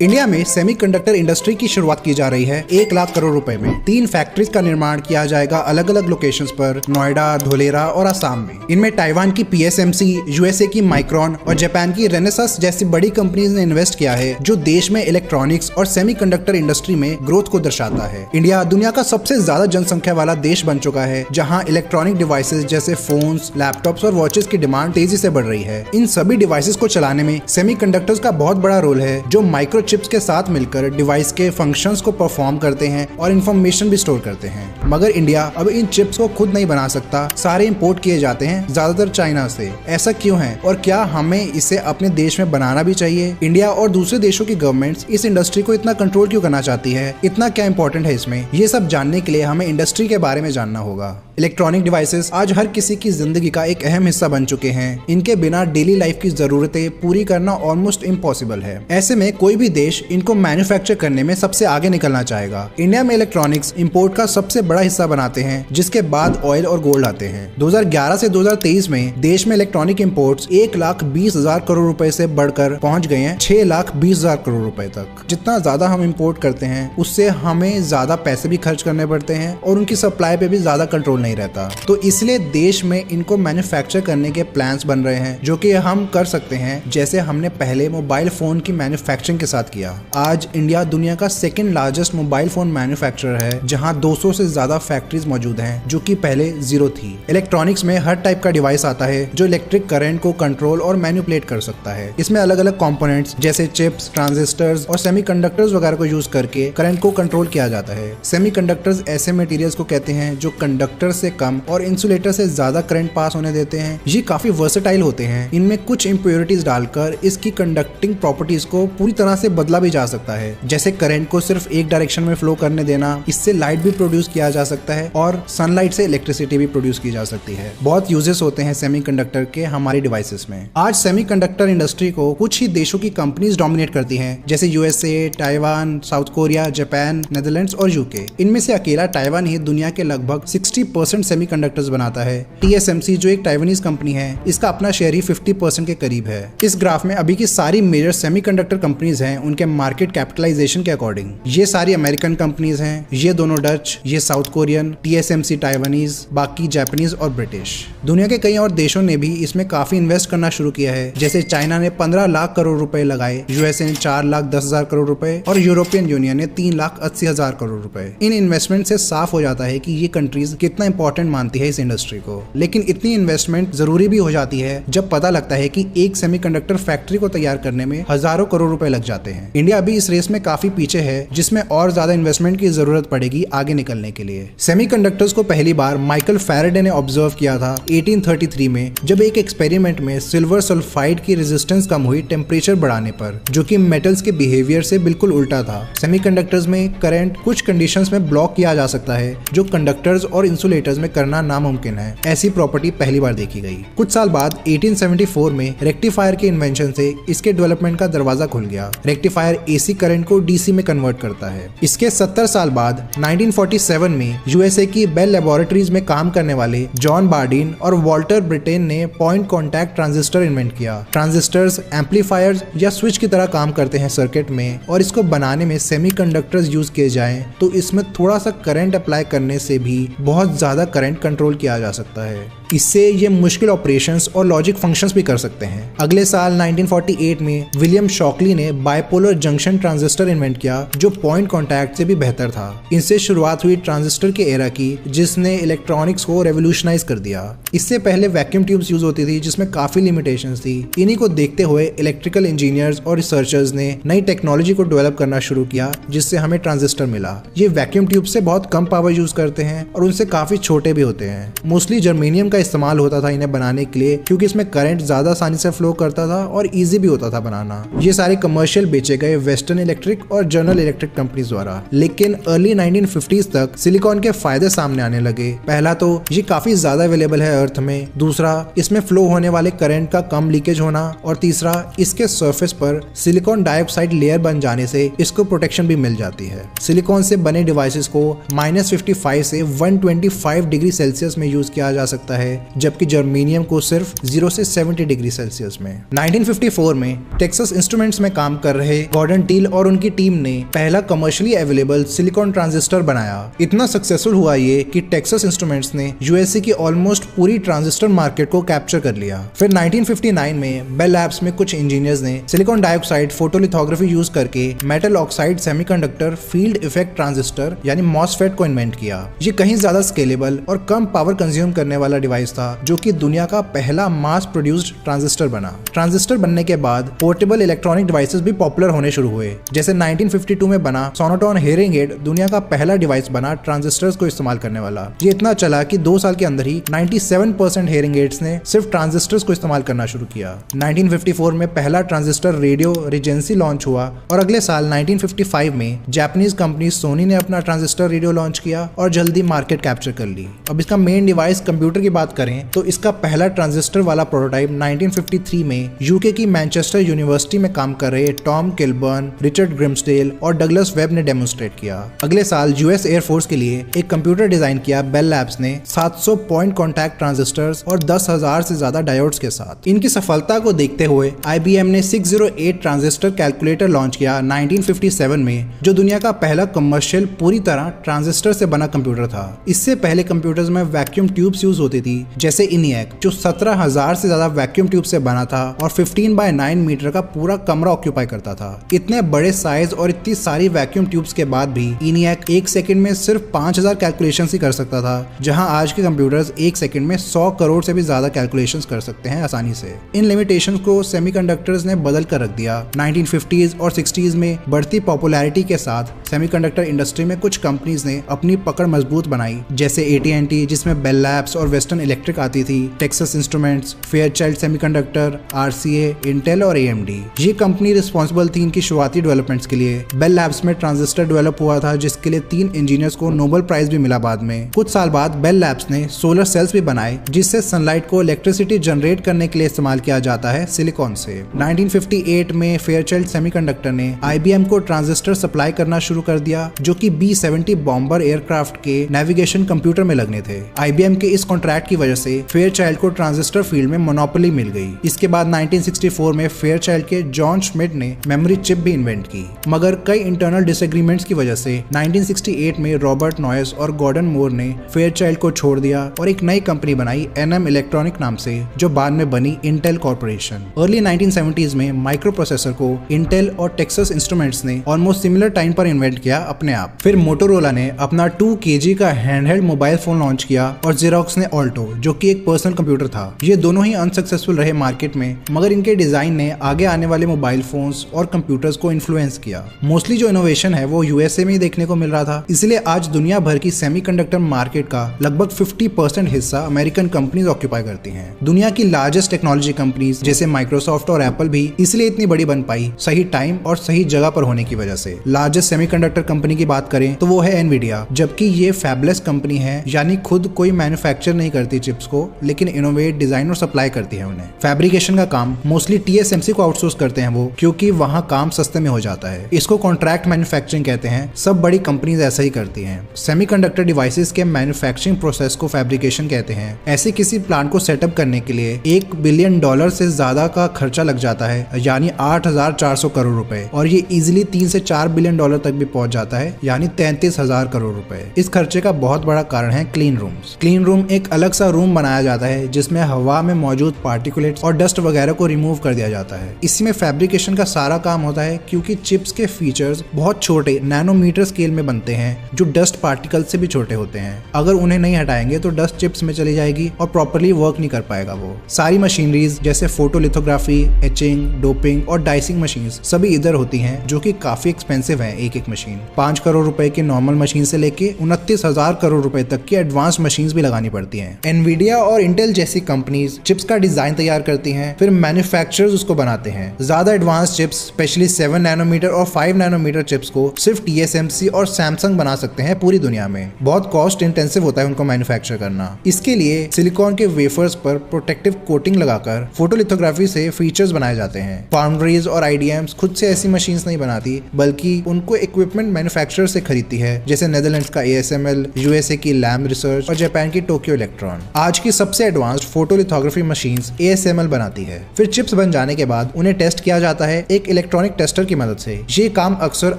India में semiconductor industry की शुरुआत की जा रही है 1 लाख करोड़ रुपए में। 3 फैक्ट्रीज का निर्माण किया जाएगा अलग अलग लोकेशंस पर, नोएडा, धोलेरा और असम में। इनमें ताइवान की PSMC, USA की माइक्रॉन और जापान की रेनेसास जैसी बड़ी कंपनीज ने इन्वेस्ट किया है, जो देश में इलेक्ट्रॉनिक्स और सेमीकंडक्टर इंडस्ट्री में ग्रोथ को दर्शाता है। इंडिया दुनिया का सबसे ज्यादा जनसंख्या वाला देश बन चुका है, जहाँ इलेक्ट्रॉनिक डिवाइसेज जैसे फोन्स, लैपटॉप्स और वॉचेस की डिमांड तेजी से बढ़ रही है। इन सभी डिवाइसेस को चलाने में सेमीकंडक्टर्स का बहुत बड़ा रोल है, जो माइक्रोचिप्स के साथ मिलकर डिवाइस के फंक्शंस को परफॉर्म करते हैं और इंफॉर्मेशन भी स्टोर करते हैं। मगर इंडिया अब इन चिप्स को खुद नहीं बना सकता, सारे इंपोर्ट किए जाते हैं, ज्यादातर चाइना से। ऐसा क्यों है और क्या हमें इसे अपने देश में बनाना भी चाहिए? इंडिया और दूसरे देशों की गवर्नमेंट्स इस इंडस्ट्री को इतना कंट्रोल क्यों करना चाहती है? इतना क्या इंपॉर्टेंट है इसमें? ये सब जानने के लिए हमें इंडस्ट्री के बारे में जानना होगा। इलेक्ट्रॉनिक डिवाइसेस आज हर किसी की जिंदगी का एक अहम हिस्सा बन चुके हैं। इनके बिना डेली लाइफ की जरूरतें पूरी करना ऑलमोस्ट इम्पॉसिबल है। ऐसे में कोई भी देश इनको मैन्युफैक्चर करने में सबसे आगे निकलना चाहेगा। इंडिया में इलेक्ट्रॉनिक्स इंपोर्ट का सबसे बड़ा हिस्सा बनाते हैं, जिसके बाद ऑयल और गोल्ड आते हैं। 2011 से 2023 में देश में इलेक्ट्रॉनिक इंपोर्ट्स 1,20,000 करोड़ रुपए से बढ़कर पहुंच गए हैं 6,20,000 करोड़ रुपए तक। जितना ज्यादा हम इंपोर्ट करते हैं, उससे हमें ज्यादा पैसे भी खर्च करने पड़ते हैं और उनकी सप्लाई पे भी ज्यादा कंट्रोल नहीं रहता। तो इसलिए देश में इनको मैन्युफैक्चर करने के प्लान्स बन रहे हैं, जो कि हम कर सकते हैं, जैसे हमने पहले मोबाइल फोन की मैन्युफैक्चरिंग के साथ किया। आज इंडिया दुनिया का second largest mobile phone manufacturer है, जहां 200 से ज्यादा फैक्ट्रीज मौजूद हैं, जो कि पहले 0 थी। इलेक्ट्रॉनिक्स में हर टाइप का डिवाइस आता है जो इलेक्ट्रिक करंट को कंट्रोल और मैनिपुलेट कर सकता है। इसमें अलग अलग कंपोनेंट्स जैसे चिप्स, ट्रांजिस्टर्स और सेमीकंडक्टर्स वगैरह को यूज करके करंट को कंट्रोल किया जाता है। सेमीकंडक्टर्स ऐसे मटेरियल्स को कहते हैं जो कंडक्टर से कम और इंसुलेटर से ज्यादा करंट पास होने देते हैं। ये काफी वर्सेटाइल होते हैं। इनमें कुछ इम्प्योरिटीज डालकर इसकी कंडक्टिंग प्रॉपर्टीज को पूरी तरह से बदला भी जा सकता है, जैसे करंट को सिर्फ एक डायरेक्शन में फ्लो करने देना। इससे लाइट भी प्रोड्यूस किया जा सकता है और सनलाइट से इलेक्ट्रिसिटी भी प्रोड्यूस की जा सकती है। बहुत यूजेस होते हैं सेमीकंडक्टर के हमारी डिवाइसेस में। आज सेमीकंडक्टर इंडस्ट्री को कुछ ही देशों की कंपनीज डोमिनेट करती हैं, जैसे USA, Taiwan, south Korea, Japan, Netherlands और UK। इनमें से अकेला ताइवान ही दुनिया के लगभग 60% सेमीकंडक्टर्स बनाता है। TSMC जो एक ताइवानीज कंपनी है, इसका अपना शेयर ही 50% के करीब है। इस ग्राफ में अभी की सारी मेजर सेमीकंडक्टर कंपनीज हैं उनके मार्केट कैपिटलाइजेशन के अकॉर्डिंग। ये सारी अमेरिकन कंपनीज हैं, ये दोनों डच, ये साउथ कोरियन, TSMC ताइवानीज, बाकी जापानीज और ब्रिटिश। दुनिया के कई और देशों ने भी इसमें काफी इन्वेस्ट करना शुरू किया है, जैसे चाइना ने 15 लाख करोड़ रुपए लगाए, USA ने 4,10,000 करोड़ रुपए और यूरोपियन यूनियन ने 3,80,000 करोड़ रुपए। इन इन्वेस्टमेंट से साफ हो जाता है कि ये कंट्रीज कितना इंपॉर्टेंट मानती है इस इंडस्ट्री को। लेकिन इतनी इन्वेस्टमेंट जरूरी भी हो जाती है जब पता लगता है कि एक सेमीकंडक्टर फैक्ट्री को तैयार करने में हजारों करोड़ रुपए लग जाते हैं। इंडिया अभी इस रेस में काफी पीछे है, जिसमें और ज्यादा इन्वेस्टमेंट की जरूरत पड़ेगी आगे निकलने के लिए। सेमीकंडक्टर्स को पहली बार माइकल फैराडे ने ऑब्जर्व किया था 1833 में, जब एक एक्सपेरिमेंट में सिल्वर सल्फाइड की रेजिस्टेंस कम हुई टेम्परेचर बढ़ाने पर, जो कि मेटल्स के बिहेवियर से बिल्कुल उल्टा था। सेमीकंडक्टर्स में करंट कुछ कंडीशंस में ब्लॉक किया जा सकता है, जो कंडक्टर्स और इंसुलेटर्स में करना नामुमकिन है। ऐसी प्रॉपर्टी पहली बार देखी गई। कुछ साल बाद 1874 में रेक्टिफायर के इन्वेंशन से इसके डेवलपमेंट का दरवाजा खुल गया। रेक्टिफायर AC करंट को DC में कन्वर्ट करता है। इसके 70 साल बाद 1947 में USA की बेल लेबोरेटरीज में काम करने वाले जॉन बार्डिन और वॉल्टर ब्रिटेन ने पॉइंट कॉन्टैक्ट ट्रांजिस्टर इन्वेंट किया। ट्रांजिस्टर्स एम्पलीफायर्स या स्विच की तरह काम करते हैं सर्किट में, और इसको बनाने में सेमीकंडक्टर्स यूज किए जाएं तो इसमें थोड़ा सा करंट अप्लाई करने से भी बहुत ज्यादा करंट कंट्रोल किया जा सकता है। इससे ये मुश्किल ऑपरेशंस और लॉजिक फंक्शंस भी कर सकते हैं। अगले साल 1948 में विलियम शॉकली ने बाइपोलर जंक्शन ट्रांजिस्टर इन्वेंट किया, जो पॉइंट कॉन्टैक्ट से भी बेहतर था। इनसे शुरुआत हुई ट्रांजिस्टर के एरा की, जिसने इलेक्ट्रॉनिक्स को रेवोल्यूशनाइज कर दिया। इससे पहले वैक्यूम ट्यूब्स यूज होती थी, जिसमें काफी लिमिटेशंस थी। इन्हीं को देखते हुए इलेक्ट्रिकल इंजीनियर्स और रिसर्चर्स ने नई टेक्नोलॉजी को डेवलप करना शुरू किया, जिससे हमें ट्रांजिस्टर मिला। ये वैक्यूम ट्यूब से बहुत कम पावर यूज करते हैं और उनसे काफी छोटे भी होते हैं। मोस्टली जर्मेनियम का इस्तेमाल होता था इन्हें बनाने के लिए, क्योंकि इसमें करंट ज्यादा आसानी से फ्लो करता था और इजी भी होता था बनाना। ये सारे कमर्शियल बेचे गए वेस्टर्न इलेक्ट्रिक और जनरल इलेक्ट्रिक कंपनीज द्वारा। लेकिन अर्ली 1950s तक सिलिकॉन के फायदे सामने आने लगे। पहला तो ये काफी ज्यादा अवेलेबल है अर्थ में, दूसरा इसमें फ्लो होने वाले करंट का कम लीकेज होना, और तीसरा इसके सरफेस पर सिलिकॉन डाइऑक्साइड लेयर बन जाने से इसको प्रोटेक्शन भी मिल जाती है। सिलिकॉन से बने डिवाइसेस को -55 से 125 डिग्री सेल्सियस में यूज किया जा सकता है, है, जबकि जर्मेनियम को सिर्फ 0 से 70 डिग्री सेल्सियस में। 1954 में टेक्सास इंस्ट्रूमेंट्स में काम कर रहे गॉर्डन टील और उनकी टीम ने पहला कमर्शियली अवेलेबल सिलिकॉन ट्रांजिस्टर बनाया। इतना सक्सेसफुल हुआ ये कि टेक्सास इंस्ट्रूमेंट्स ने यूएसए की ऑलमोस्ट पूरी ट्रांजिस्टर मार्केट को कैप्चर कर लिया। फिर 1959 में बेल लैब्स में कुछ इंजीनियर्स ने सिलिकॉन डाइऑक्साइड फोटोलिथोग्राफी यूज करके metal oxide semiconductor field effect transistor यानी मॉसफेट को इन्वेंट किया। ये कहीं ज्यादा स्केलेबल और कम पावर कंज्यूम करने वाला डिवाइस था, जो कि दुनिया का पहला मास प्रोड्यूस्ड ट्रांजिस्टर बना। ट्रांजिस्टर बनने के बाद पोर्टेबल इलेक्ट्रॉनिक डिवाइसेस भी पॉपुलर होने शुरू हुए। जैसे 1952 में बना सोनोटोन हियरिंग एड दुनिया का पहला डिवाइस बना ट्रांजिस्टर्स को इस्तेमाल करने वाला। ये इतना चला कि 2 साल के अंदर ही 97% हियरिंग एड्स ने सिर्फ ट्रांजिस्टर्स को इस्तेमाल करना शुरू किया। 1954 में पहला ट्रांजिस्टर रेडियो रिजेंसी लॉन्च हुआ और अगले साल 1955 में जापानीज कंपनी सोनी ने अपना ट्रांजिस्टर रेडियो लॉन्च किया और जल्दी मार्केट कैप्चर कर ली। अब इसका मेन डिवाइस कंप्यूटर की बात करें तो इसका पहला ट्रांजिस्टर वाला प्रोटोटाइप 1953 में यूके की मैनचेस्टर यूनिवर्सिटी में काम कर रहे टॉम किलबर्न, रिचर्ड ग्रिम्सडेल और डगलस वेब ने डेमोन्स्ट्रेट किया। अगले साल यूएस एयरफोर्स के लिए एक कंप्यूटर डिजाइन किया बेल लैब्स ने 700 पॉइंट कॉन्टैक्ट ट्रांजिस्टर्स और 10,000 से ज्यादा डायोड्स के साथ। इनकी सफलता को देखते हुए IBM ने 608 ट्रांजिस्टर कैलकुलेटर लॉन्च किया 1957 में, जो दुनिया का पहला कमर्शियल पूरी तरह ट्रांजिस्टर से बना कंप्यूटर था। इससे पहले कंप्यूटर्स में वैक्यूम ट्यूब्स यूज होती थी, जैसे इनिएक जो 17,000 से ज्यादा वैक्यूम ट्यूब से बना था और 15x9 मीटर का पूरा कमरा ऑक्यूपाई करता था। इतने बड़े साइज और इतनी सारी वैक्यूम ट्यूब्स के बाद भी इनिएक 1 सेकंड में सिर्फ 5,000 कैलकुलेशंस ही कर सकता था, जहां आज के कंप्यूटर्स 1 सेकंड में 100 करोड़ से भी ज्यादा कैलकुलेशंस कर सकते हैं आसानी से। इन लिमिटेशंस को सेमीकंडक्टर्स ने बदल कर रख दिया। 1950s और 60s में बढ़ती पॉपुलैरिटी के साथ सेमीकंडक्टर इंडस्ट्री में कुछ कंपनीज ने अपनी पकड़ मजबूत बनाई, जैसे AT&T जिसमें बेल लैब्स और वेस्टर्न इलेक्ट्रिक आती थी, Texas instruments, Fairchild semiconductor, RCA, Intel और AMD। ये कंपनी रिस्पॉन्सिबल थी इनकी शुरुआती डेवलपमेंट्स के लिए। बेल लैब्स में ट्रांजिस्टर डेवलप हुआ था, जिसके लिए 3 इंजीनियर्स को नोबेल प्राइज भी मिला बाद में। कुछ साल बाद बेल लैब्स ने सोलर सेल्स भी बनाए, जिससे सनलाइट को इलेक्ट्रिसिटी जनरेट करने के लिए इस्तेमाल किया जाता है सिलिकॉन से। 1958 में फेयरचाइल्ड सेमीकंडक्टर ने IBM को ट्रांजिस्टर सप्लाई करना शुरू कर दिया, जो कि B-70 बॉम्बर एयरक्राफ्ट के नेविगेशन कंप्यूटर में लगने थे। IBM के इस कॉन्ट्रैक्ट की वजह से फेयरचाइल्ड को ट्रांजिस्टर फील्ड में मोनोपोली मिल गई। इसके बाद 1964 में फेयरचाइल्ड के जॉन श्मिड ने मेमोरी चिप भी इन्वेंट की, मगर कई इंटरनल डिसएग्रीमेंट्स की वजह से 1968 में रॉबर्ट नॉयस और गॉर्डन मोर ने फेयरचाइल्ड को छोड़ दिया और एक नई कंपनी बनाई NM इलेक्ट्रॉनिक नाम से, जो बाद में बनी इंटेल कॉर्पोरेशन। अर्ली 1970s में माइक्रो प्रोसेसर को इंटेल और टेक्सास इंस्ट्रूमेंट्स ने ऑलमोस्ट सिमिलर टाइम पर इन्वेंट किया अपने आप। फिर मोटोरोला ने अपना 2 kg का हैंडहेल्ड मोबाइल फोन लॉन्च किया और जेरोक्स ने ऑल्टो, जो कि एक पर्सनल कंप्यूटर था। ये दोनों ही अनसक्सेसफुल रहे मार्केट में, मगर इनके डिजाइन ने आगे आने वाले मोबाइल फोन्स और कंप्यूटर्स को इन्फ्लुएंस किया। मोस्टली जो इनोवेशन है वो यूएसए में ही देखने को मिल रहा था, इसलिए आज दुनिया भर की सेमीकंडक्टर मार्केट का लगभग 50% हिस्सा अमेरिकन कंपनीज ऑक्यूपाई करती हैं। दुनिया की लार्जेस्ट टेक्नोलॉजी कंपनीज जैसे माइक्रोसॉफ्ट और एप्पल भी इसलिए इतनी बड़ी बन पाई, सही टाइम और सही जगह पर होने की वजह से। लार्जेस्ट सेमीकंडक्टर कंपनी की बात करें तो वो है एनवीडिया, जबकि ये फैबलेस कंपनी है, यानी खुद कोई मैन्युफैक्चर नहीं करती चिप्स को, लेकिन इनोवेट, डिजाइन और सप्लाई करती है उन्हें। फैब्रिकेशन का काम मोस्टली TSMC को आउटसोर्स करते हैं वो, क्योंकि वहां काम सस्ते में हो जाता है। इसको कॉन्ट्रैक्ट मैन्युफैक्चरिंग कहते हैं। सब बड़ी कंपनीज ऐसा ही करती हैं। सेमीकंडक्टर डिवाइसेस के मैन्युफैक्चरिंग प्रोसेस को फैब्रिकेशन कहते हैं। ऐसे किसी प्लांट को सेटअप करने के लिए $1 बिलियन से ज्यादा का खर्चा लग जाता है, यानी 8,400 करोड़ रुपए, और ये इजिली 3 से 4 बिलियन डॉलर तक भी पहुंच जाता है, यानी 33,000 करोड़ रुपए। इस खर्चे का बहुत बड़ा कारण है क्लीन रूम्स। क्लीन रूम एक अलग सा रूम बनाया जाता है जिसमें हवा में मौजूद पार्टिकुलेट्स और डस्ट वगैरह को रिमूव कर दिया जाता है। इसी में फैब्रिकेशन का सारा काम होता है, क्योंकि चिप्स के फीचर्स बहुत छोटे नैनोमीटर स्केल में बनते हैं, जो डस्ट पार्टिकल से भी छोटे होते हैं। अगर उन्हें नहीं हटाएंगे तो डस्ट चिप्स में चली जाएगी और प्रॉपर्ली वर्क नहीं कर पाएगा वो। सारी मशीनरीज जैसे फोटोलिथोग्राफी, एचिंग, डोपिंग और डाइसिंग मशीन सभी इधर होती हैं, जो कि काफी एक्सपेंसिव है। एक मशीन 5 करोड़ रुपए की नॉर्मल मशीन से लेके 29,000 करोड़ रुपए तक की एडवांस मशीन्स भी लगानी पड़ती हैं। एनवीडिया और इंटेल जैसी कंपनीज चिप्स का डिजाइन तैयार करती हैं, फिर मैन्युफैक्चरर्स उसको बनाते हैं। ज्यादा एडवांस चिप्स, स्पेशली 7 नैनोमीटर और 5 नैनोमीटर चिप्स को सिर्फ TSMC और सैमसंग बना सकते हैं पूरी दुनिया में। बहुत कॉस्ट इंटेंसिव होता है उनको मैन्युफैक्चर करना। इसके लिए सिलिकॉन के वेफर्स पर प्रोटेक्टिव कोटिंग लगाकर फोटोलिथोग्राफी से फीचर्स बनाए जाते हैं। फाउंड्रीज और IDMs खुद से ऐसी मशीन्स नहीं बनाती, बल्कि उनको इक्विपमेंट मैन्युफैक्चरर से खरीदती है, जैसे नेदरलैंड्स का ASML, USA की लैम रिसर्च और जापान की टोक्यो इलेक्ट्रॉन। माइक्रोन आज की सबसे एडवांस्ड फोटोलिथोग्राफी मशीन्स ASML बनाती है। फिर चिप्स बन जाने के बाद उन्हें टेस्ट किया जाता है एक इलेक्ट्रॉनिक टेस्टर की मदद से। ये काम अक्सर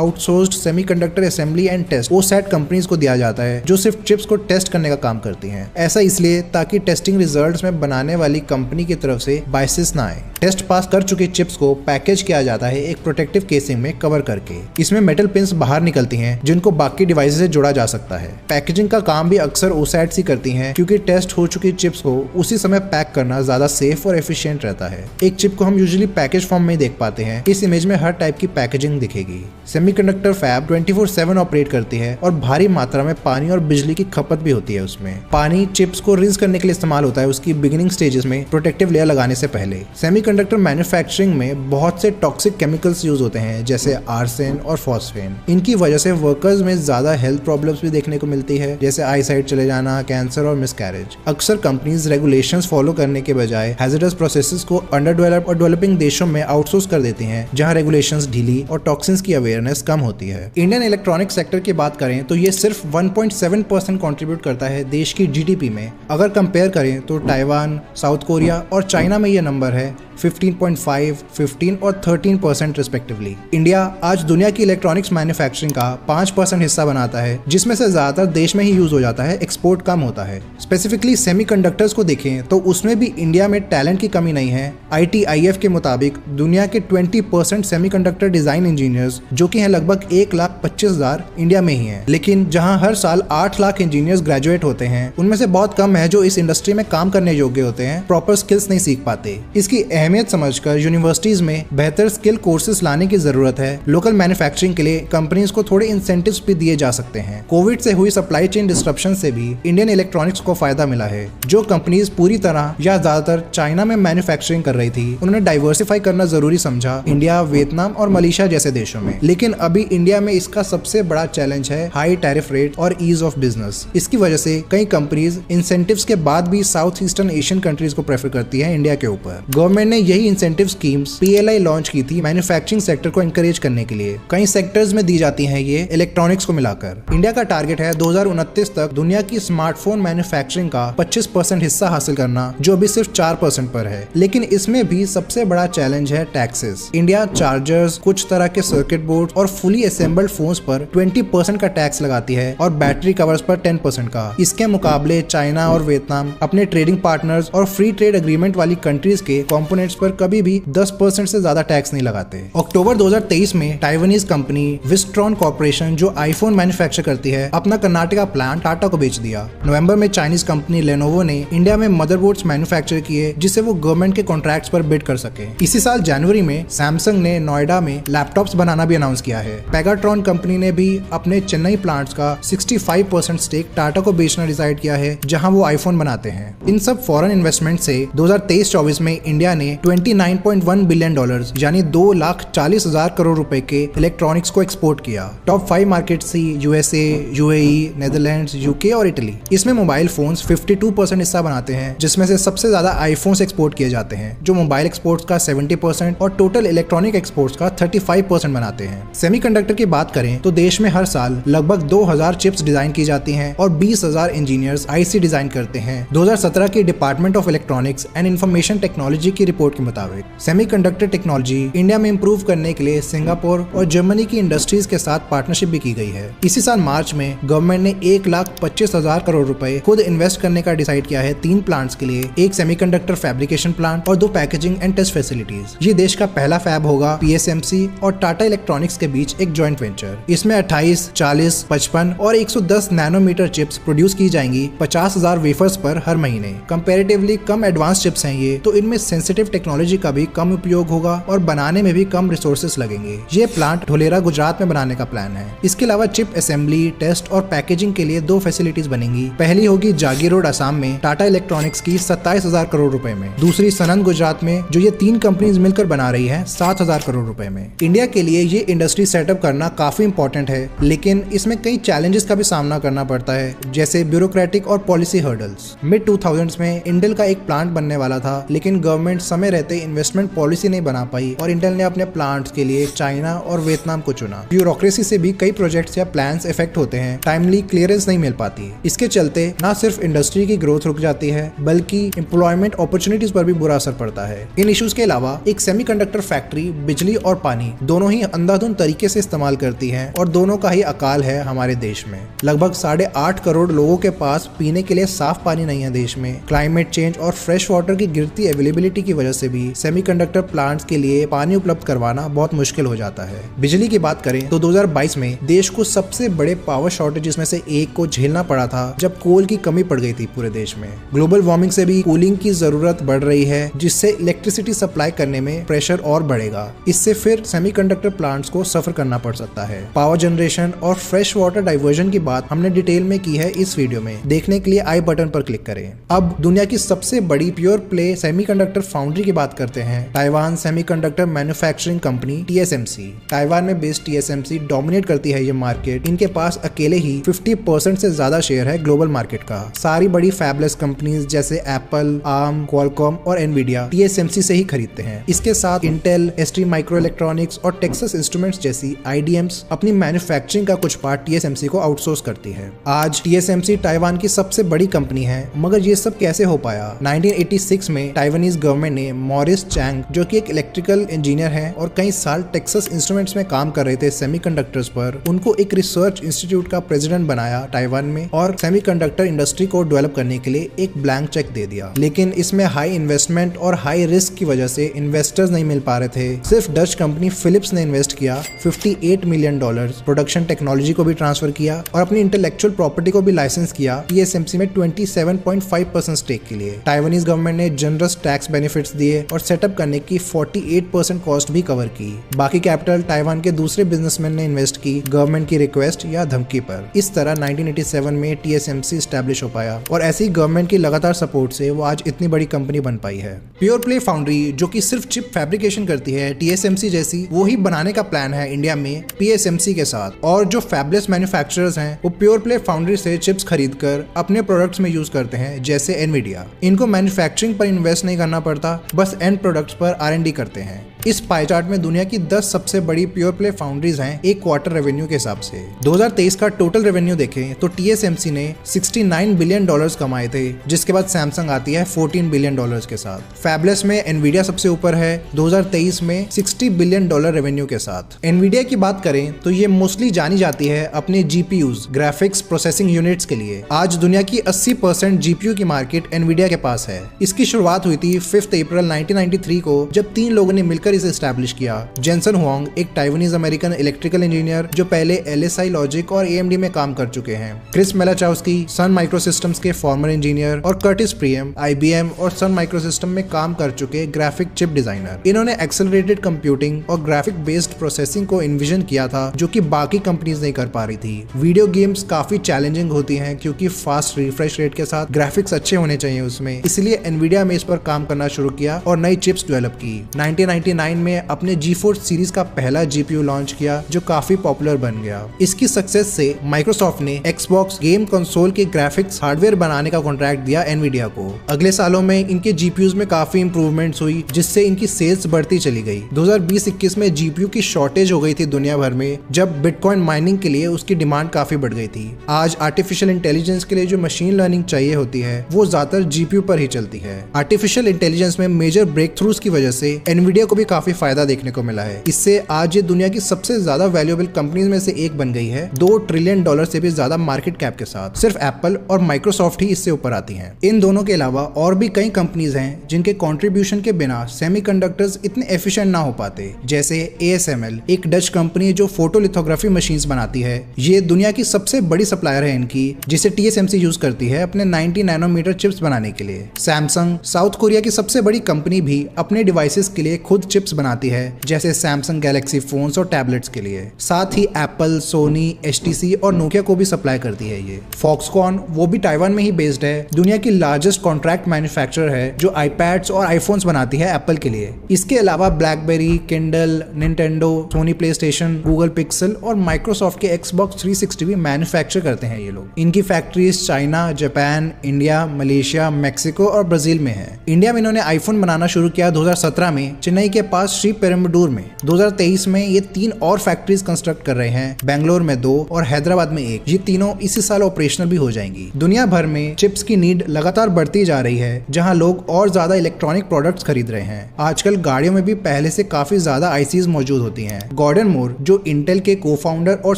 outsourced semiconductor assembly and test OSAT companies को दिया जाता है जो सिर्फ चिप्स को टेस्ट करने का काम करती हैं। ऐसा इसलिए ताकि टेस्टिंग रिजल्ट्स में बनाने वाली कंपनी की तरफ से बायसेस ना आए। टेस्ट पास कर चुके चिप्स को पैकेज किया जाता है एक प्रोटेक्टिव केसिंग में कवर करके। इसमें मेटल पिन्स बाहर निकलती हैं जिनको बाकी डिवाइस से जोड़ा जा सकता है। पैकेजिंग का काम भी अक्सर OSATs ही करती हैं क्योंकि टेस्ट हो चुकी चिप्स को उसी समय पैक करना ज्यादा सेफ और एफिशिएंट रहता है। एक चिप को हम यूजुअली पैकेज फॉर्म में देख पाते हैं। इस इमेज में हर टाइप की पैकेजिंग दिखेगी। सेमीकंडक्टर फैब 24/7 ऑपरेट करती है और भारी मात्रा में पानी और बिजली की खपत भी होती है। उसमें पानी चिप्स को रिंस करने के लिए इस्तेमाल होता है उसकी बिगिनिंग स्टेजेस में प्रोटेक्टिव लेयर लगाने से पहले। सेमीकंडक्टर मैन्युफैक्चरिंग में बहुत से टॉक्सिक केमिकल्स यूज होते हैं जैसे आर्सेन और फॉस्फेन। इनकी वजह से वर्कर्स में ज्यादा हेल्थ प्रॉब्लम्स भी देखने को मिलती है जैसे आई साइट चले जाना, कैंसर और मिसकैरेज। अक्सर कंपनीज रेगुलेशंस फॉलो करने के बजाय हैजर्डस प्रोसेसेस को अंडर डेवलप्ड और डेवलपिंग देशों में आउटसोर्स कर देती हैं जहां रेगुलेशंस ढीली और टॉक्सिन्स की अवेयरनेस कम होती है। इंडियन इलेक्ट्रॉनिक सेक्टर की बात करें तो ये सिर्फ 1.7% कंट्रीब्यूट करता है देश की GDP में। अगर कंपेयर करें तो ताइवान, साउथ कोरिया और चाइना में ये नंबर है 15.5, 15 और 13% रिस्पेक्टिवली। इंडिया आज दुनिया की इलेक्ट्रॉनिक्स मैन्युफैक्चरिंग का 5% हिस्सा बनाता है जिसमें से ज्यादातर देश में ही यूज हो जाता है, एक्सपोर्ट कम होता है। स्पेसिफिकली सेमीकंडक्टर्स को देखें तो उसमें भी इंडिया में टैलेंट की कमी नहीं है। ITIF के मुताबिक दुनिया के 20% सेमीकंडक्टर डिजाइन इंजीनियर्स जो कि हैं लगभग 1,25,000 इंडिया में ही हैं। लेकिन जहां हर साल 8 लाख इंजीनियर्स ग्रेजुएट होते हैं उनमें से बहुत कम है जो इस इंडस्ट्री में काम करने योग्य होते हैं, प्रॉपर स्किल्स नहीं सीख पाते। इसकी अहमियत समझकर यूनिवर्सिटीज में बेहतर स्किल कोर्सेज लाने की जरूरत है। लोकल मैन्युफैक्चरिंग के लिए कंपनीज को थोड़े इंसेंटिव्स भी दिए जा सकते हैं। कोविड से हुई सप्लाई चेन डिस्ट्रप्शन से भी इंडियन इलेक्ट्रॉनिक्स को फायदा मिला है। जो कंपनीज पूरी तरह या ज्यादातर चाइना में मैन्युफैक्चरिंग कर रही थी उन्होंने डाइवर्सिफाई करना जरूरी समझा इंडिया, वियतनाम और मलेशिया जैसे देशों में। लेकिन अभी इंडिया में इसका सबसे बड़ा चैलेंज है हाई टैरिफ रेट और ईज ऑफ बिजनेस। इसकी वजह से कई कंपनीज इंसेंटिव्स के बाद भी साउथ ईस्टर्न एशियन कंट्रीज को प्रेफर करती है इंडिया के ऊपर। गवर्नमेंट ने यही इंसेंटिव स्कीम्स PLI लॉन्च की थी मैन्युफैक्चरिंग सेक्टर को एनकरेज करने के लिए। कई सेक्टर्स में दी जाती हैं ये इलेक्ट्रॉनिक्स को मिलाकर। इंडिया का टारगेट है 2029 तक दुनिया की स्मार्टफोन मैन्युफैक्चरिंग का 25% हिस्सा हासिल करना जो अभी सिर्फ 4% पर है। लेकिन इसमें भी सबसे बड़ा चैलेंज है टैक्सेस। इंडिया चार्जर्स, कुछ तरह के सर्किट बोर्ड और फुली असेंबल्ड फोन्स पर 20% का टैक्स लगाती है और बैटरी कवर्स पर 10% का। इसके मुकाबले चाइना और वियतनाम अपने ट्रेडिंग पार्टनर्स और फ्री ट्रेड एग्रीमेंट वाली कंट्रीज के कंपोनेंट्स पर कभी भी 10% से ज्यादा टैक्स नहीं लगाते। अक्टूबर 2023 में ताइवानीज कंपनी विस्ट्रॉन कॉर्पोरेशन जो आईफोन मैन्युफैक्चर करती है अपना कर्नाटका प्लांट टाटा को बेच दिया। नवंबर में चाइनीज कंपनी लेनोवो ने इंडिया में मदरबोर्ड्स मैन्युफैक्चर किए जिससे वो गवर्नमेंट के कॉन्ट्रैक्ट्स पर बिड कर सके। इसी साल जनवरी में सैमसंग ने नोएडा में लैपटॉप्स बनाना भी अनाउंस किया है। पेगाट्रॉन कंपनी ने भी अपने चेन्नई प्लांट्स का 65% स्टेक टाटा को बेचना डिसाइड किया है जहां वो आईफोन बनाते हैं। इन सब फॉरेन इन्वेस्टमेंट से 2023-24 में इंडिया ने $29.1 बिलियन यानी 2,40,000 करोड़ रुपए के इलेक्ट्रॉनिक्स को एक्सपोर्ट किया। टॉप 5 मार्केट्स थी USA, UAE, नेदरलैंड्स, UK और इटली। इसमें मोबाइल फोन्स 52% हिस्सा बनाते हैं जिसमें से सबसे ज्यादा आईफोन्स एक्सपोर्ट किए जाते हैं जो मोबाइल एक्सपोर्ट्स का 70% और टोटल इलेक्ट्रॉनिक एक्सपोर्ट्स का 35% बनाते हैं। सेमीकंडक्टर की बात करें तो देश में हर साल लगभग 2,000 चिप्स डिजाइन की जाती हैं और 20,000 इंजीनियर्स IC डिजाइन करते हैं। 2017 की department of electronics and information technology की रिपोर्ट के मुताबिक सेमीकंडक्टर टेक्नोलॉजी इंडिया में इंप्रूव करने के लिए सिंगापुर और जर्मनी की इंडस्ट्रीज के साथ पार्टनरशिप भी की गई है। इसी साल मार्च में गवर्नमेंट ने 1,25,000 करोड़ रुपए खुद इन्वेस्ट करने का डिसाइड किया है 3 प्लांट्स के लिए, एक सेमीकंडक्टर फैब्रिकेशन प्लांट और 2 पैकेजिंग एंड टेस्ट फैसिलिटीज। ये देश का पहला फैब होगा। PSMC और टाटा इलेक्ट्रॉनिक्स के बीच एक जॉइंट वेंचर। इसमें 28, 40, 55 और 110 नैनोमीटर चिप्स प्रोड्यूस की जाएंगी 50,000 वेफर्स पर हर महीने। कंपैरेटिवली कम एडवांस चिप्स हैं ये, तो इनमें सेंसिटिव टेक्नोलॉजी का भी कम उपयोग होगा और बनाने में भी कम रिसोर्सेस लगेंगे। ये प्लांट ढोलेरा गुजरात में बनाने का प्लान है। इसके अलावा चिप असेंबली, टेस्ट और पैकेजिंग के लिए 2 फैसिलिटीज बनेंगी। पहली होगी जागी रोड असम में टाटा इलेक्ट्रॉनिक्स की 27,000 करोड़ रुपए में। दूसरी सनंद गुजरात में जो ये 3 कंपनीज मिलकर बना रही है 7,000 करोड़ रुपए में। इंडिया के लिए ये इंडस्ट्री सेटअप करना काफी इंपॉर्टेंट है लेकिन इसमें कई चैलेंजेस का भी सामना करना पड़ता है जैसे ब्यूरोक्रेटिक और पॉलिसी हर्डल्स। मिड 2000s में इंटेल का एक प्लांट बनने वाला था लेकिन गवर्नमेंट समय समय रहते इन्वेस्टमेंट पॉलिसी नहीं बना पाई और इंटेल ने अपने प्लांट्स के लिए चाइना और वियतनाम को चुना। ब्यूरोक्रेसी से भी कई प्रोजेक्ट्स या प्लान्स इफेक्ट होते हैं, टाइमली क्लियरेंस नहीं मिल पाती। इसके चलते न सिर्फ इंडस्ट्री की ग्रोथ रुक जाती है बल्कि एम्प्लॉयमेंट अपॉर्चुनिटीज पर भी बुरा असर पड़ता है। इन इश्यूज के अलावा एक सेमीकंडक्टर फैक्ट्री बिजली और पानी दोनों ही अंधाधुंध तरीके से इस्तेमाल करती है और दोनों का ही अकाल है हमारे देश में। लगभग 8.5 करोड़ लोगों के पास पीने के लिए साफ पानी नहीं है देश में। क्लाइमेट चेंज और फ्रेश वाटर की गिरती अवेलेबिलिटी की वजह से भी सेमीकंडक्टर प्लांट्स के लिए पानी उपलब्ध करवाना बहुत मुश्किल हो जाता है। बिजली की बात करें तो 2022 में देश को सबसे बड़े पावर शॉर्टेजेस में से एक को झेलना पड़ा था जब कोल की कमी पड़ गई थी पूरे देश में। ग्लोबल वार्मिंग से भी कूलिंग की जरूरत बढ़ रही है जिससे इलेक्ट्रिसिटी सप्लाई करने में प्रेशर और बढ़ेगा। इससे फिर सेमीकंडक्टर प्लांट्स को सफर करना पड़ सकता है। पावर जनरेशन और फ्रेश वाटर डाइवर्जन की बात हमने डिटेल में की है इस वीडियो में, देखने के लिए आई बटन पर क्लिक करें। अब दुनिया की सबसे बड़ी प्योर प्ले सेमीकंडक्टर फाउंड्री की बात करते हैं, Taiwan semiconductor manufacturing company TSMC। Taiwan में बेस्ड TSMC डोमिनेट करती है ये मार्केट। इनके पास अकेले ही 50% से ज्यादा शेयर है ग्लोबल मार्केट का। सारी बड़ी फैबलेस कंपनीज जैसे एप्पल, आर्म, क्वालकॉम और एनवीडिया TSMC से ही खरीदते हैं। इसके साथ इंटेल, ST माइक्रोइलेक्ट्रॉनिक्स और टेक्सास इंस्ट्रूमेंट्स जैसी IDMs अपनी मैन्युफैक्चरिंग का कुछ पार्ट TSMC को आउटसोर्स करती है। आज TSMC ताइवान की सबसे बड़ी कंपनी है, मगर ये सब कैसे हो पाया? 1986 में ताइवानीज गवर्नमेंट ने मॉरिस चैंग, जो कि एक इलेक्ट्रिकल इंजीनियर है और कई साल टेक्सास इंस्ट्रूमेंट्स में काम कर रहे थे सेमीकंडक्टर्स पर, उनको एक रिसर्च इंस्टीट्यूट का प्रेसिडेंट बनाया ताइवान में और सेमीकंडक्टर इंडस्ट्री को डेवलप करने के लिए एक ब्लैंक चेक दे दिया। लेकिन इसमें हाई इन्वेस्टमेंट और हाई रिस्क की वजह से इन्वेस्टर्स नहीं मिल पा रहे थे। सिर्फ डच कंपनी फिलिप्स ने इन्वेस्ट किया $58 मिलियन, प्रोडक्शन टेक्नोलॉजी को भी ट्रांसफर किया और अपनी इंटेलेक्चुअल प्रॉपर्टी को भी लाइसेंस किया TSMC में 27.5% स्टेक के लिए। ताइवानीज गवर्नमेंट ने जनरस टैक्स बेनिफिट्स दिए और सेटअप करने की 48% कॉस्ट भी कवर की। बाकी कैपिटल ताइवान के दूसरे बिजनेसमैन ने इन्वेस्ट की गवर्नमेंट की रिक्वेस्ट या धमकी पर। इस तरह 1987 में TSMC एस्टैब्लिश हो पाया और ऐसी गवर्नमेंट की लगातार सपोर्ट से वो आज इतनी बड़ी कंपनी बन पाई है। प्योर प्ले फाउंड्री जो कि सिर्फ चिप फैब्रिकेशन करती है TSMC जैसी, वो ही बनाने का प्लान है इंडिया में PSMC के साथ। और जो फैबलेस मैन्युफैक्चरर्स हैं वो प्योर प्ले फाउंड्री से चिप्स खरीदकर अपने प्रोडक्ट्स में यूज करते हैं जैसे एनवीडिया। इनको मैन्युफैक्चरिंग पर इन्वेस्ट नहीं करना पड़ता, बस एंड प्रोडक्ट्स पर R&D करते हैं। इस पाई चार्ट में दुनिया की 10 सबसे बड़ी प्योर प्ले फाउंड्रीज हैं एक क्वार्टर रेवेन्यू के हिसाब से। 2023 का टोटल रेवेन्यू देखें तो TSMC ने $69 बिलियन कमाए थे, जिसके बाद सैमसंग आती है $14 बिलियन के साथ। फैबलेस में एनवीडिया सबसे ऊपर है 2023 में $60 बिलियन रेवेन्यू के साथ। एनवीडिया की बात करें तो ये मोस्टली जानी जाती है अपने GPUs, ग्राफिक्स प्रोसेसिंग यूनिट्स के लिए। आज दुनिया की 80% GPU की मार्केट एनवीडिया के पास है। इसकी शुरुआत हुई थी 5 अप्रैल 1993 को जब 3 लोगों ने मिलकर इसे एस्टैब्लिश किया। जेंसन हुआंग एक ताइवानीज अमेरिकन इलेक्ट्रिकल इंजीनियर जो पहले LSI लॉजिक और AMD में काम कर चुके हैं। क्रिस मेलाचाउस्की सन माइक्रोसिस्टम्स के फॉर्मर इंजीनियर और कर्टिस प्रियम IBM और सन माइक्रोसिस्टम में काम कर चुके ग्राफिक चिप डिजाइनर। इन्होंने एक्सेलरेटेड कंप्यूटिंग और ग्राफिक बेस्ड प्रोसेसिंग को इन्विजन किया था जो कि बाकी कंपनीज नहीं कर पा रही थी। वीडियो गेम्स काफी चैलेंजिंग होती हैं क्योंकि फास्ट रिफ्रेश रेट के साथ ग्राफिक्स अच्छे होने चाहिए उसमें, इसलिए एनवीडिया में इस पर काम करना शुरू किया और नई चिप्स डेवलप की। 1999 में अपने GeForce सीरीज का पहला GPU लॉन्च किया जो काफी पॉपुलर बन गया। इसकी सक्सेस से माइक्रोसॉफ्ट ने Xbox गेम कंसोल के ग्राफिक्स हार्डवेयर बनाने का कॉन्ट्रैक्ट दिया एनवीडिया को। अगले सालों में इनके GPUs में काफी इंप्रूवमेंट्स हुई जिससे इनकी सेल्स बढ़ती चली गई। 2020-21 में GPU की शॉर्टेज हो गई थी दुनिया भर में जब बिटकॉइन माइनिंग के लिए उसकी डिमांड काफी बढ़ गई थी। आज आर्टिफिशियल इंटेलिजेंस के लिए जो मशीन लर्निंग चाहिए होती है वो ज्यादातर GPU पर ही चलती है। आर्टिफिशियल इंटेलिजेंस में मेजर ब्रेक थ्रूज की वजह से एनवीडिया को भी काफी फायदा देखने को मिला है। इससे आज ये दुनिया की सबसे ज्यादा वैल्यूएबल कंपनीज में से एक बन गई है, $2 ट्रिलियन से भी ज्यादा मार्केट कैप के साथ। सिर्फ एप्पल और माइक्रोसॉफ्ट ही इससे ऊपर आती हैं। इन दोनों के अलावा और भी कई कंपनीज हैं जिनके कंट्रीब्यूशन के बिना सेमीकंडक्टर्स इतने एफिशिएंट ना हो पाते, जैसे ASML एक डच कंपनी जो फोटोलिथोग्राफी मशीन्स बनाती है। ये दुनिया की सबसे बड़ी सप्लायर है इनकी, जिसे TSMC यूज करती है अपने 90 नैनोमीटर चिप्स बनाने के लिए। सैमसंग साउथ कोरिया की सबसे बड़ी कंपनी भी अपने डिवाइसेस के लिए खुद चिप चिप्स बनाती है, जैसे सैमसंग गैलेक्सी फोन्स और टैबलेट्स के लिए। साथ ही एप्पल, सोनी, HTC और नोकिया को भी सप्लाई करती है ये। फॉक्सकॉन वो भी ताइवान में ही बेस्ड है, दुनिया की लार्जेस्ट कॉन्ट्रैक्ट मैन्युफैक्चरर है जो आईपैड्स और आईफोन्स बनाती है एप्पल के लिए। इसके अलावा BlackBerry, Kindle, Nintendo, Sony PlayStation, Google Pixel और माइक्रोसॉफ्ट के Xbox 360 भी मैन्युफैक्चर करते हैं ये लोग। इनकी factories China, Japan, India, Malaysia, Mexico और ब्राजील में है। इंडिया में इन्होंने आईफोन बनाना शुरू किया 2017 में चेन्नई के पास श्री पेरुम्बदूर में। 2023 में ये 3 और फैक्ट्रीज कंस्ट्रक्ट कर रहे हैं, बेंगलोर में 2 और हैदराबाद में 1। ये तीनों इसी साल ऑपरेशनल भी हो जाएंगी। दुनिया भर में चिप्स की नीड लगातार बढ़ती जा रही है, जहां लोग और ज्यादा इलेक्ट्रॉनिक प्रोडक्ट्स खरीद रहे हैं। आजकल गाड़ियों में भी पहले से काफी ज्यादा आईसीज मौजूद होती हैं। गॉर्डन मूर जो इंटेल के को-फाउंडर और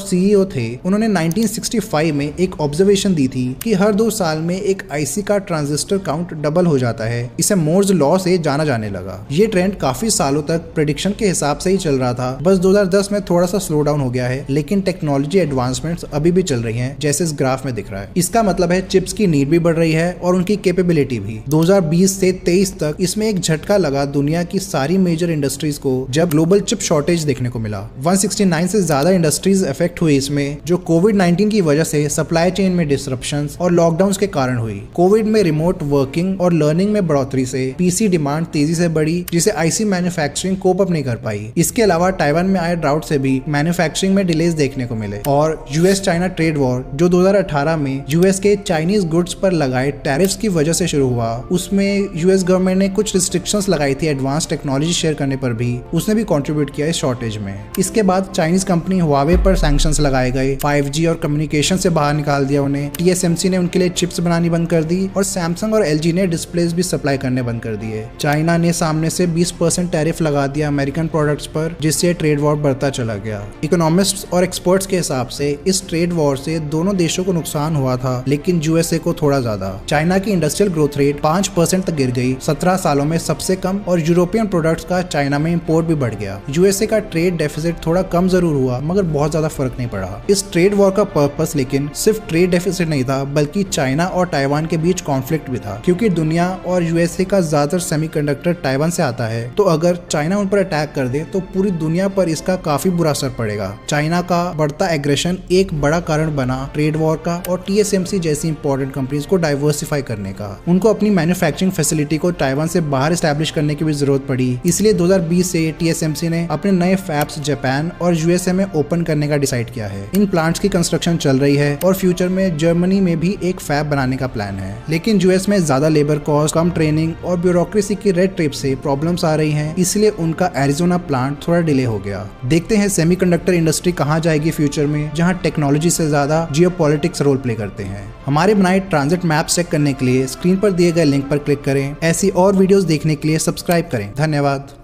CEO थे, उन्होंने 1965 में एक ऑब्जर्वेशन दी थी कि हर 2 साल में एक आईसी का ट्रांजिस्टर काउंट डबल हो जाता है। इसे मोर्स लॉ से जाना जाने लगा। ये ट्रेंड काफी सालों तक प्रेडिक्शन के हिसाब से ही चल रहा था, बस 2010 में थोड़ा सा स्लो डाउन हो गया है, लेकिन टेक्नोलॉजी एडवांसमेंट्स अभी भी चल रही हैं, जैसे इस ग्राफ में दिख रहा है। इसका मतलब है चिप्स की नीड भी बढ़ रही है और उनकी कैपेबिलिटी भी। 2020 से 23 तक इसमें एक झटका लगा दुनिया की सारी मेजर इंडस्ट्रीज को, जब ग्लोबल चिप शॉर्टेज देखने को मिला। 169 से ज्यादा इंडस्ट्रीज इफेक्ट हुई इसमें, जो कोविड-19 की वजह से सप्लाई चेन में डिसरप्शंस और लॉकडाउन के कारण हुई। कोविड में रिमोट वर्किंग और लर्निंग में बढ़ोतरी से पीसी डिमांड तेजी से बढ़ी, जिसे आईसी मैन्युफैक्चरिंग कोप अप नहीं कर पाई। इसके अलावा ताइवान में आए ड्राउट से भी मैन्युफैक्चरिंग में डिलेज देखने को मिले। और यूएस चाइना ट्रेड वॉर जो 2018 में यूएस के चाइनीज गुड्स पर लगाए टैरिफ्स की वजह से शुरू हुआ, उसमें यूएस गवर्नमेंट ने कुछ रिस्ट्रिक्शंस लगाई थी एडवांस टेक्नोलॉजी शेयर करने पर भी, उसने भी कंट्रीब्यूट किया इस शॉर्टेज में। इसके बाद चाइनीज कंपनी हुआवे पर सैंक्शंस लगाए गए, 5G और कम्युनिकेशन से बाहर निकाल दिया उन्हें। TSMC ने उनके लिए चिप्स बनानी बंद कर दी और सैमसंग और LG ने डिस्प्लेज भी सप्लाई करने बंद कर दिए। चाइना ने सामने से 20% टैरिफ लगा दिया अमेरिकन प्रोडक्ट्स पर, जिससे ट्रेड वॉर बढ़ता चला गया। इकोनॉमिस्ट्स और एक्सपर्ट्स के हिसाब से इस ट्रेड वॉर से दोनों देशों को नुकसान हुआ था, लेकिन यूएसए को थोड़ा ज्यादा। चाइना की इंडस्ट्रियल ग्रोथ रेट 5% तक गिर गई 17 सालों में, सबसे कम, और यूरोपियन प्रोडक्ट्स का चाइना में इंपोर्ट भी बढ़ गया। यूएसए का ट्रेड डेफिसिट थोड़ा कम जरूर हुआ, मगर बहुत ज्यादा फर्क नहीं पड़ा। इस ट्रेड वॉर का पर्पस लेकिन सिर्फ ट्रेड डेफिसिट नहीं था, बल्कि चाइना और ताइवान के बीच कॉन्फ्लिक्ट भी था, क्योंकि दुनिया और यूएसए का ज्यादातर सेमीकंडक्टर ताइवान से आता है। तो अगर चाइना उन पर अटैक कर दे तो पूरी दुनिया पर इसका काफी बुरा असर पड़ेगा। चाइना का बढ़ता एग्रेशन एक बड़ा कारण बना ट्रेड वॉर का और TSMC जैसी इंपॉर्टेंट कंपनीज को डाइवर्सिफाई करने का। उनको अपनी मैन्युफैक्चरिंग फैसिलिटी को ताइवान से बाहर एस्टैब्लिश करने की भी जरूरत पड़ी। इसलिए 2020 से TSMC ने अपने नए फैब्स जापान और यूएसए में ओपन करने का डिसाइड किया है। इन प्लांट्स की कंस्ट्रक्शन चल रही है और फ्यूचर में जर्मनी में भी एक फैब बनाने का प्लान है। लेकिन यूएस में ज्यादा लेबर कॉस्ट, कम ट्रेनिंग और ब्यूरोक्रेसी की रेड टेप से प्रॉब्लम्स आ रही हैं, इसलिए उनका एरिजोना प्लांट थोड़ा डिले हो गया। देखते हैं सेमीकंडक्टर इंडस्ट्री कहां जाएगी फ्यूचर में, जहां टेक्नोलॉजी से ज्यादा जियोपॉलिटिक्स रोल प्ले करते हैं। हमारे बनाए ट्रांजिट मैप चेक करने के लिए स्क्रीन पर दिए गए लिंक पर क्लिक करें। ऐसी और वीडियोस देखने के लिए सब्सक्राइब करें। धन्यवाद।